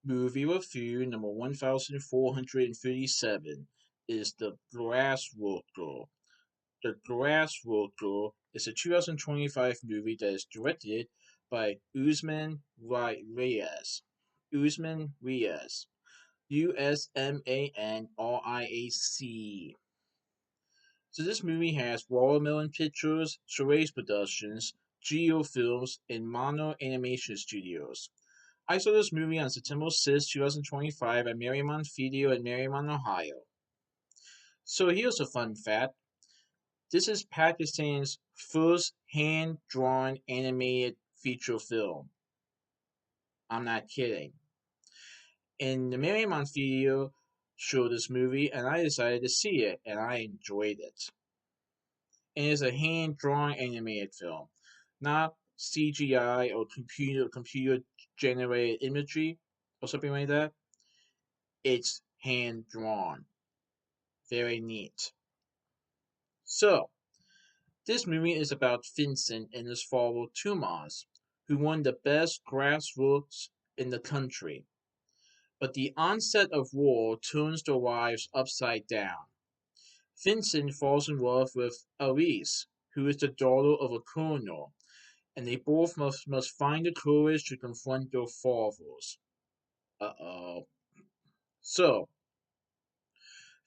Movie review number 1437 is The Glassworker. The Glassworker is a 2025 movie that is directed by Reyes. Usman Reyes. Usmanriac. So this movie has Watermelon Pictures, Charades Productions, Geo Films, and Mano Animation Studios. I saw this movie on September 6, 2025 at Mariemont Theatre in Mariemont, Ohio. So here's a fun fact. This is Pakistan's first hand-drawn animated feature film. I'm not kidding. And the Mariemont Theatre showed this movie and I decided to see it and I enjoyed it. And it's a hand-drawn animated film, not CGI or computer generated imagery or something like that. It's hand drawn. Very neat. So, this movie is about Vincent and his father Tomas, who won the best grassroots in the country. But the onset of war turns their lives upside down. Vincent falls in love with Alice, who is the daughter of a colonel, and they both must find the courage to confront their fathers. Uh-oh. So,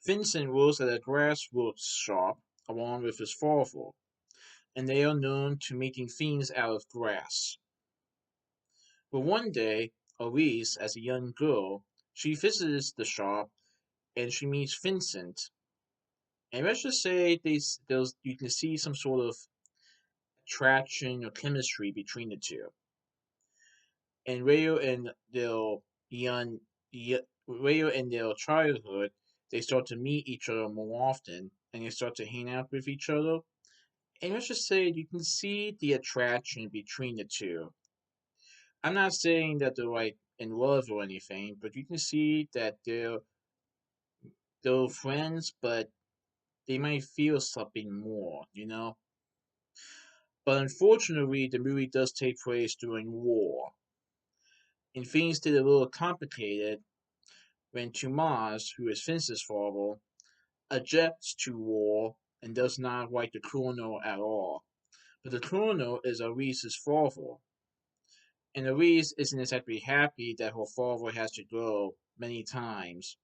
Vincent works at a grassroots shop along with his father, and they are known to making things out of grass. But one day, Elise, as a young girl, she visits the shop and she meets Vincent. And let's just say you can see some sort of attraction or chemistry between the two. And young, Rayo and their childhood, they start to meet each other more often, and they start to hang out with each other. And let's just say you can see the attraction between the two. I'm not saying that they're like in love or anything, but you can see that they're friends, but they might feel something more. But unfortunately, the movie does take place during war, and things get a little complicated when Tomas, who is Vince's father, objects to war and does not like the colonel at all. But the colonel is Arise's father, and Arise isn't exactly happy that her father has to go many times,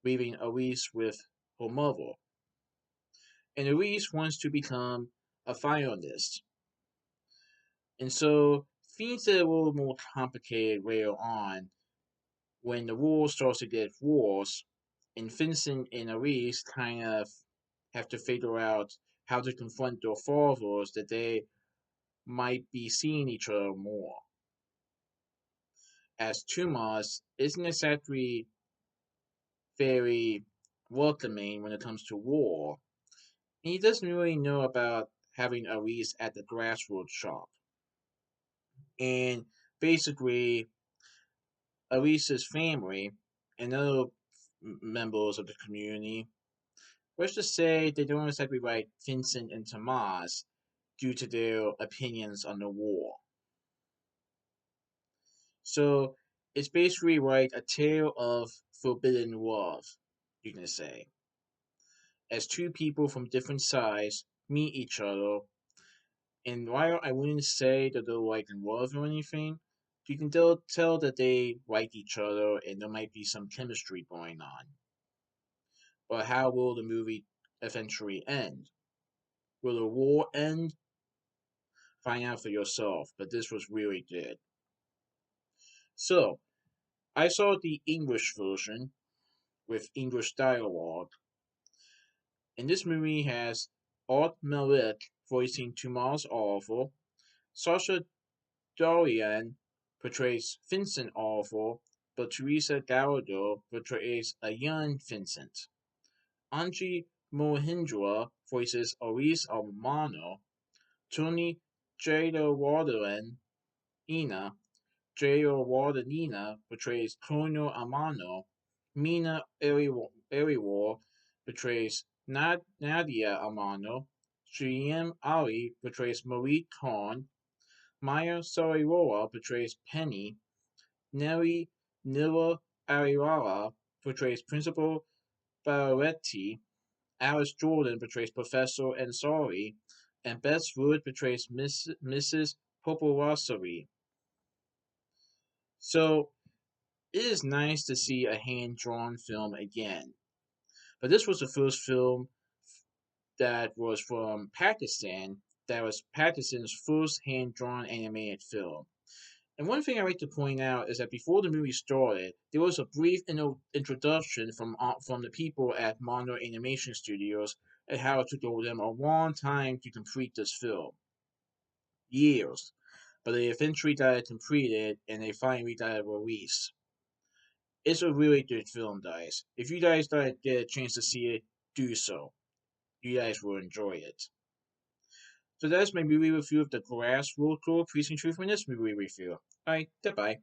leaving Arise with her mother. And Arise wants to become a violinist. And so things get a little more complicated later on when the war starts to get worse, and Vincent and Arise kind of have to figure out how to confront their fathers that they might be seeing each other more. As Tumas isn't exactly very welcoming when it comes to war, and he doesn't really know about having Arise at the grassroots shop. And basically, Arise's family and other members of the community, let's just say they don't exactly like Vincent and Tomas due to their opinions on the war. So it's basically like a tale of forbidden love, you can say. As two people from different sides meet each other, and while I wouldn't say that they're like in love or anything, you can tell that they like each other and there might be some chemistry going on. But how will the movie eventually end? Will the war end? Find out for yourself, but this was really good. So, I saw the English version with English dialogue, and this movie has Art Malik voicing Tomas Oliver, Sasha Dorian portrays Vincent Oliver, but Teresa Gallagher portrays a young Vincent. Anji Mohindra voices Aris Almano, Tony Jayawardena Ina Jayawardena portrays Colonel Amano, Mina Eriwar portrays Nadia Amano, Shriyam Ali portrays Marie Khan, Maya Sariwara portrays Penny, Nelly Nila Ariwala portrays Principal Baretti, Alice Jordan portrays Professor Ansari, and Bess Wood portrays Mrs. Popowassari. So it is nice to see a hand drawn film again. But this was the first film that was from Pakistan, that was Pakistan's first hand drawn animated film. And one thing I like to point out is that before the movie started, there was a brief introduction from the people at Mano Animation Studios and how it took them a long time to complete this film, years. But they eventually got it completed, and they finally got it released. It's a really good film, guys. If you guys get a chance to see it, do so. You guys will enjoy it. So that's my movie review of the Glassworker. Please contribute from this movie review. Alright, goodbye.